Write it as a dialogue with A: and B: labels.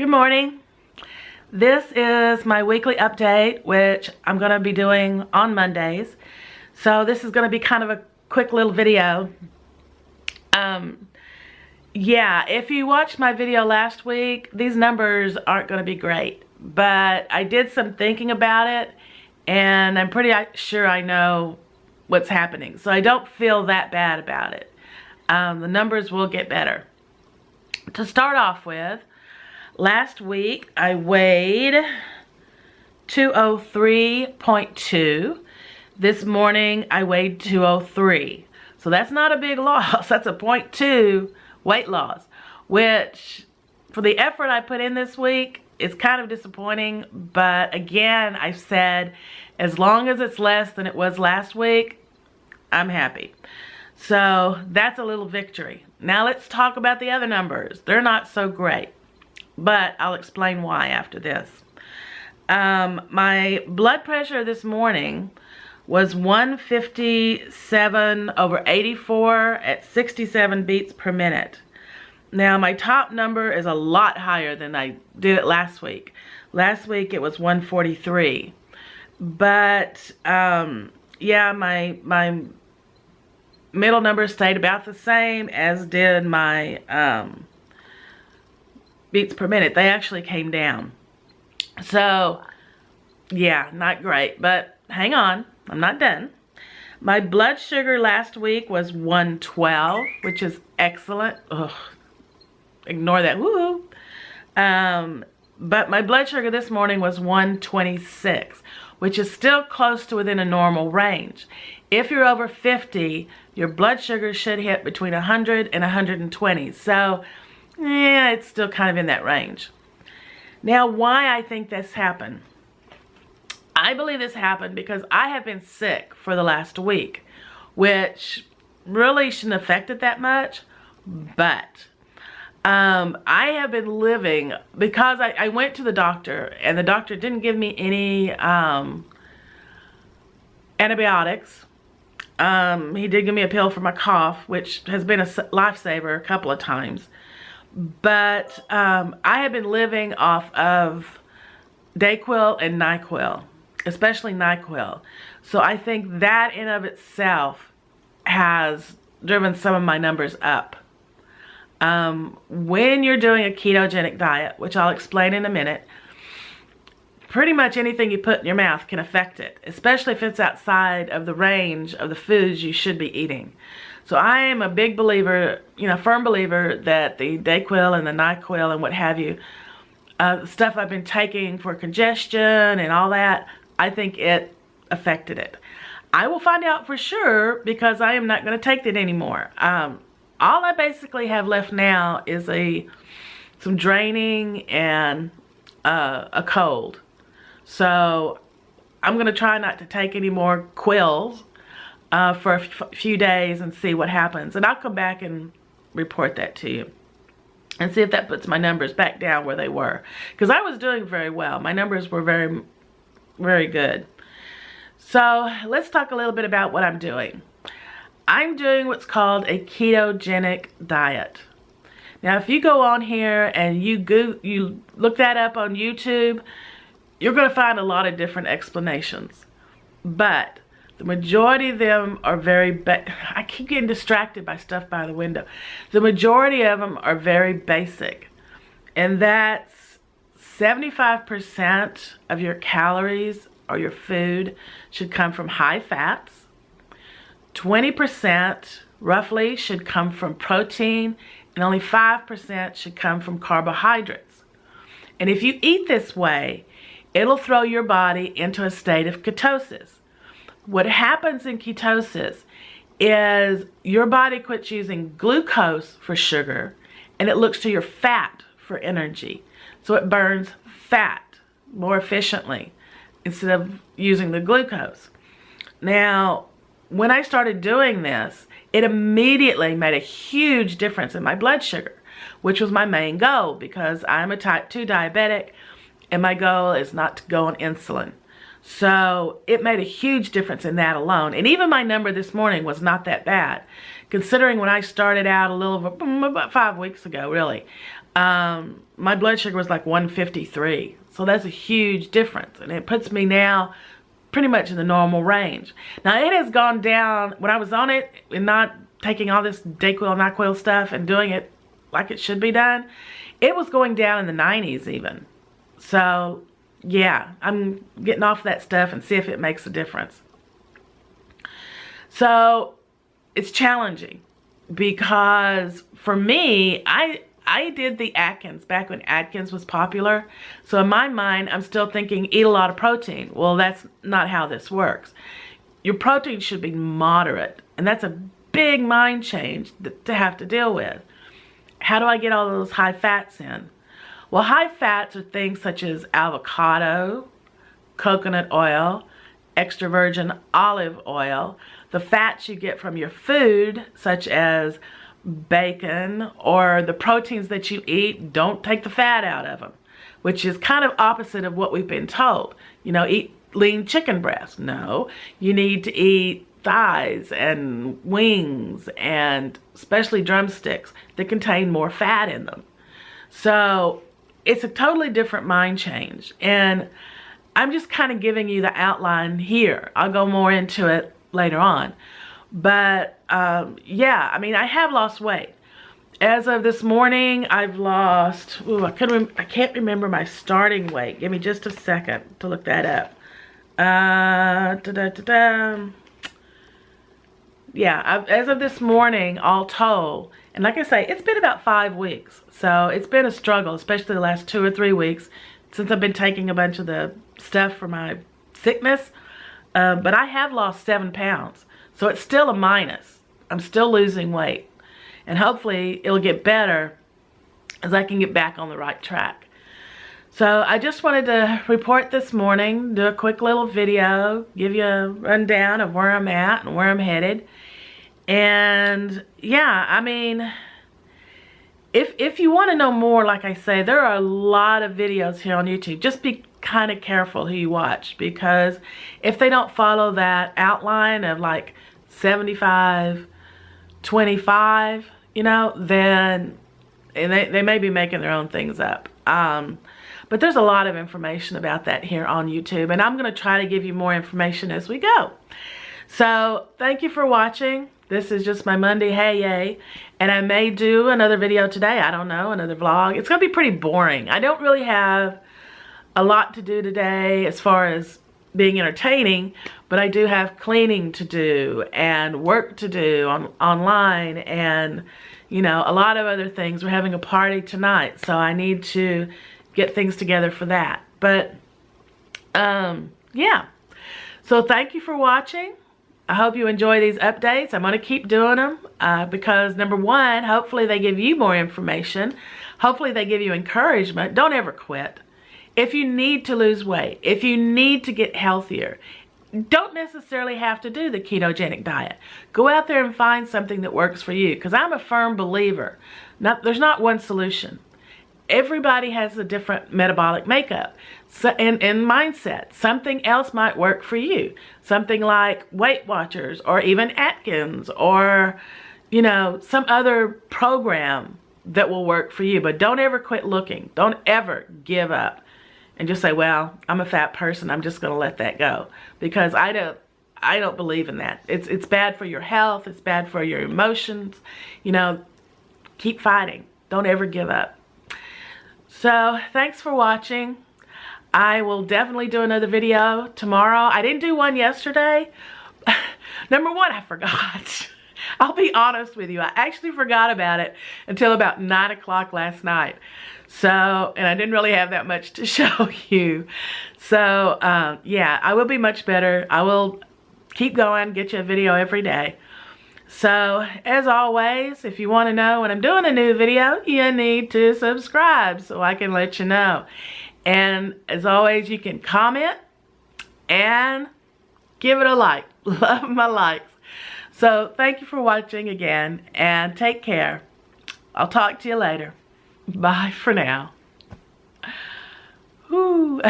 A: Good morning. This is my weekly update, which I'm going to be doing on Mondays. So this is going to be kind of a quick little video. Yeah, if you watched my video last week, these numbers aren't going to be great. But I did some thinking about it, and I'm pretty sure I know what's happening. So I don't feel that bad about it. The numbers will get better. To start off with, last week I weighed 203.2. This morning I weighed 203. So that's not a big loss. That's a 0.2 weight loss, which for the effort I put in this week, it's kind of disappointing. But again, I said as long as it's less than it was last week, I'm happy. So that's a little victory. Now let's talk about the other numbers. They're not so great, but I'll explain why after this. My blood pressure this morning was 157/84 at 67 beats per minute. Now my top number is a lot higher than I did it last week. Last week it was 143. But yeah, my middle number stayed about the same, as did my beats per minute. They actually came down. So yeah, not great, but hang on, I'm not done. My blood sugar last week was 112, which is excellent. Ugh, ignore that, woo. But my blood sugar this morning was 126, which is still close to within a normal range. If you're over 50, your blood sugar should hit between 100 and 120. So, yeah, it's still kind of in that range. Now, why I think this happened. I believe this happened because I have been sick for the last week, which really shouldn't affect it that much, but I have been living, because I went to the doctor, and the doctor didn't give me any antibiotics. He did give me a pill for my cough, which has been a lifesaver a couple of times. But I have been living off of Dayquil and NyQuil, especially NyQuil. So I think that in of itself has driven some of my numbers up. When you're doing a ketogenic diet, which I'll explain in a minute, pretty much anything you put in your mouth can affect it, especially if it's outside of the range of the foods you should be eating. So I am a big believer, firm believer that the Dayquil and the NyQuil and what have you, stuff I've been taking for congestion and all that, I think it affected it. I will find out for sure, because I am not going to take it anymore. All I basically have left now is some draining and a cold. So I'm going to try not to take any more quills for a few days and see what happens. And I'll come back and report that to you and see if that puts my numbers back down where they were. Because I was doing very well. My numbers were very, very good. So let's talk a little bit about what I'm doing. I'm doing what's called a ketogenic diet. Now, if you go on here and you look that up on YouTube, you're going to find a lot of different explanations. But the majority of them are I keep getting distracted by stuff by the window. The majority of them are very basic. And that's 75% of your calories or your food should come from high fats. 20% roughly should come from protein, and only 5% should come from carbohydrates. And if you eat this way, it'll throw your body into a state of ketosis. What happens in ketosis is your body quits using glucose for sugar, and it looks to your fat for energy. So it burns fat more efficiently instead of using the glucose. Now, when I started doing this, it immediately made a huge difference in my blood sugar, which was my main goal, because I'm a type 2 diabetic and my goal is not to go on insulin. So it made a huge difference in that alone. And even my number this morning was not that bad, considering when I started out a little about 5 weeks ago, really. My blood sugar was like 153. So that's a huge difference. And it puts me now pretty much in the normal range. Now it has gone down, when I was on it and not taking all this Dayquil, NyQuil stuff and doing it like it should be done, it was going down in the 90s even. So yeah, I'm getting off that stuff and see if it makes a difference. So it's challenging because for me, I did the Atkins back when Atkins was popular. So in my mind, I'm still thinking eat a lot of protein. Well, that's not how this works. Your protein should be moderate. And that's a big mind change to have to deal with. How do I get all those high fats in? Well, high fats are things such as avocado, coconut oil, extra virgin olive oil, the fats you get from your food, such as bacon, or the proteins that you eat, don't take the fat out of them, which is kind of opposite of what we've been told. You know, eat lean chicken breast. No, you need to eat thighs and wings and especially drumsticks that contain more fat in them. So it's a totally different mind change, and I'm just kind of giving you the outline here. I'll go more into it later on. But yeah, I mean, I have lost weight. As of this morning, I've lost, I can't remember my starting weight. Give me just a second to look that up. Yeah, as of this morning, all told, and like I say, it's been about 5 weeks. So it's been a struggle, especially the last 2 or 3 weeks since I've been taking a bunch of the stuff for my sickness. But I have lost 7 pounds. So it's still a minus. I'm still losing weight. And hopefully it'll get better as I can get back on the right track. So I just wanted to report this morning, do a quick little video, give you a rundown of where I'm at and where I'm headed. And yeah, I mean, if you want to know more, like I say, there are a lot of videos here on YouTube. Just be kind of careful who you watch, because if they don't follow that outline of like 75, 25, you know, then and they may be making their own things up. But there's a lot of information about that here on YouTube, and I'm going to try to give you more information as we go. So thank you for watching. This is just my Monday hey yay, and I may do another video today. I don't know, another vlog. It's going to be pretty boring. I don't really have a lot to do today as far as being entertaining, but I do have cleaning to do and work to do online, and you know, a lot of other things. We're having a party tonight, so I need to get things together for that. But yeah, so thank you for watching. I hope you enjoy these updates. I'm going to keep doing them because number one, hopefully they give you more information. Hopefully they give you encouragement. Don't ever quit. If you need to lose weight, if you need to get healthier, don't necessarily have to do the ketogenic diet. Go out there and find something that works for you, because I'm a firm believer. There's not one solution. Everybody has a different metabolic makeup and mindset. Something else might work for you. Something like Weight Watchers or even Atkins or, you know, some other program that will work for you. But don't ever quit looking. Don't ever give up and just say, well, I'm a fat person, I'm just going to let that go. Because I don't believe in that. It's bad for your health. It's bad for your emotions. You know, keep fighting. Don't ever give up. So thanks for watching. I will definitely do another video tomorrow. I didn't do one yesterday. Number one, I forgot. I'll be honest with you. I actually forgot about it until about 9 o'clock last night. So, and I didn't really have that much to show you. So, yeah, I will be much better. I will keep going, get you a video every day. So, as always, if you want to know when I'm doing a new video, you need to subscribe so I can let you know. And as always, you can comment and give it a like. Love my likes. So, thank you for watching again, and take care. I'll talk to you later. Bye for now. Whew.